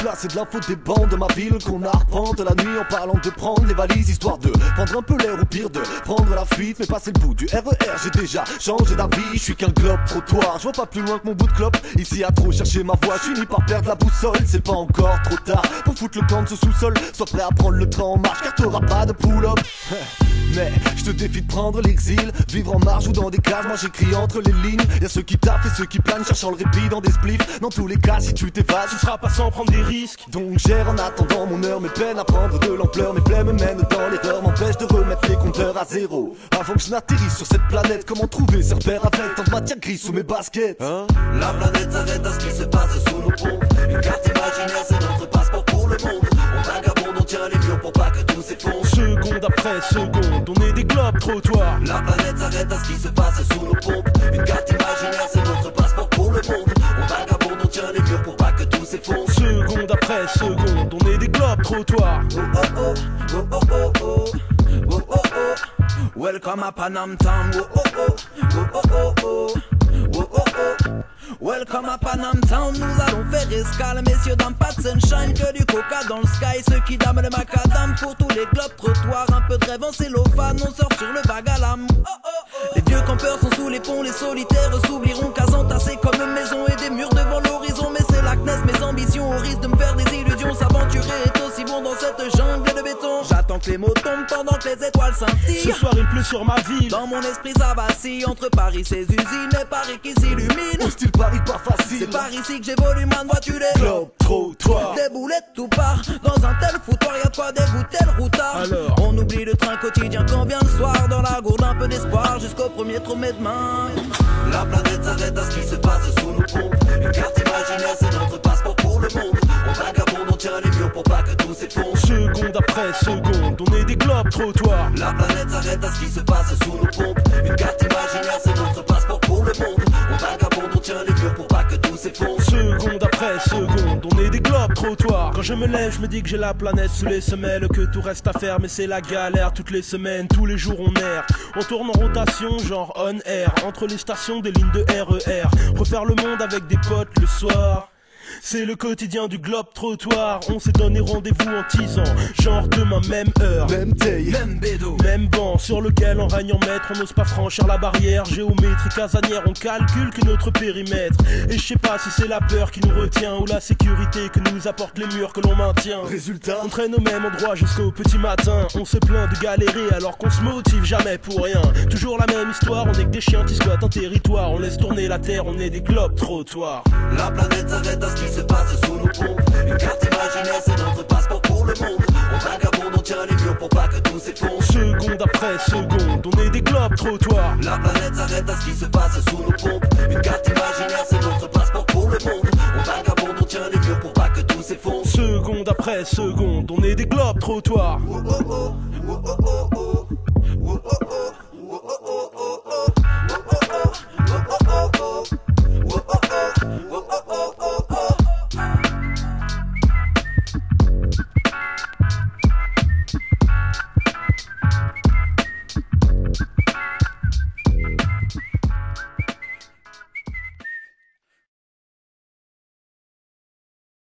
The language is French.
placer de l'info des bandes de ma ville qu'on arpente la nuit en parlant de prendre les valises histoire de prendre un peu l'air ou pire de prendre la fuite mais passer le bout du RER. J'ai déjà changé d'avis, je suis qu'un globe trottoir. Je vois pas plus loin que mon bout de clope. Ici à trop chercher ma voix, je finis par perdre la boussole. C'est pas encore trop tard pour foutre le camp de ce sous-sol. Sois prêt à prendre le train en marche car t'auras pas de pull-up. Mais je te défie de prendre l'exil, vivre en marge ou dans des cases. Moi j'écris entre les lignes. Y'a ceux qui taffent et ceux qui planent, cherchant le répit dans des spliffs. Dans tous les cas si tu t'évades, ce sera pas sans prendre des risques. Donc gère en attendant mon heure. Mes peines à prendre de l'ampleur, mes plaies me mènent dans l'erreur, m'empêchent de remettre les compteurs à zéro. Avant que je n'atterrisse sur cette planète, comment trouver ses repères avec tant de matière grise sous mes baskets? La planète s'arrête à ce qui se passe sous nos pompes. Une carte imaginaire c'est notre passeport pour le monde. On vagabonde, on tient les murs pour pas que tout s'effondre. Seconde après seconde, on est des globes trottoirs. La planète s'arrête à ce qui se passe sous nos pompes. Une carte imaginaire c'est notre passeport pour le monde. On vagabonde, on tient les murs pour pas que tout s'effondre. Seconde après seconde, on est des globes trottoirs. Oh oh oh, oh oh oh oh, oh oh oh. Welcome à Panam Town. Oh oh oh, oh oh oh oh, oh oh oh. Welcome à Panam Town, nous allons faire escale. Messieurs, dames, pas de sunshine, que du coca dans le sky. Ceux qui dament le macadam pour tous les globes trottoirs. Un peu de rêve en cellophane, on sort sur le vague à l'âme. Les vieux campeurs sont sous les ponts, les solitaires s'oublieront qu'à s'entasser comme une maison et des murs devant l'horizon. Mais c'est la CNES, mes ambitions, au risque de me faire des illusions. S'aventurer est aussi bon dans cette jungle de béton. J'attends que les mots tombent pendant que les étoiles scintillent. Ce soir il pleut sur ma ville. Dans mon esprit ça vacille entre Paris ses usines et Paris qui s'illumine. Au style Paris pas facile. C'est par ici que j'évolue, man, vois-tu les globe trottoir. Des boulettes tout part. Dans un tel foutoir y'a de quoi dégoûter le routard. Alors on oublie le train quotidien quand vient le soir. Dans la gourde un peu d'espoir jusqu'au premier tromé de main. La planète s'arrête à ce qui se passe sous nos pompes. Une carte imaginaire c'est notre passeport pour le monde. On vagabonde, on tient les murs pour pas que tout s'effondre. Seconde après seconde, on est des globes trottoirs. La planète s'arrête à ce qui se passe sous nos pompes. Une carte imaginaire c'est notre passeport pour le monde. On vagabonde, on tient les murs pour pas que tout s'effondre. Seconde après seconde, on est des globes trottoirs. Quand je me lève, je me dis que j'ai la planète sous les semelles, que tout reste à faire, mais c'est la galère toutes les semaines, tous les jours on erre. On tourne en rotation, genre on air, entre les stations des lignes de RER. Refaire le monde avec des potes le soir. C'est le quotidien du globe trottoir. On s'est donné rendez-vous en 10 ans. Genre demain même heure, même taille, même bédo, même banc sur lequel en règne en maître. On n'ose pas franchir la barrière géométrique casanière. On calcule que notre périmètre. Et je sais pas si c'est la peur qui nous retient ou la sécurité que nous apportent les murs que l'on maintient. Résultat, on traîne au même endroit jusqu'au petit matin. On se plaint de galérer alors qu'on se motive jamais pour rien. Toujours la même histoire, on est que des chiens qui squattent un territoire. On laisse tourner la terre, on est des globes trottoirs. La planète s'arrête à ce qui se passe sous nos pompes. Une carte imaginaire c'est notre passeport pour le monde. On vagabonde, on tient les murs pour pas que tout s'effondre. Seconde après seconde, on est des globes trottoirs. La planète s'arrête à ce qui se passe sous nos pompes. Une carte imaginaire c'est notre passeport pour le monde. On vagabonde, on tient les murs pour pas que tout s'effondre. Seconde après seconde, on est des globes trottoirs. Oh oh oh, oh oh oh, oh oh oh.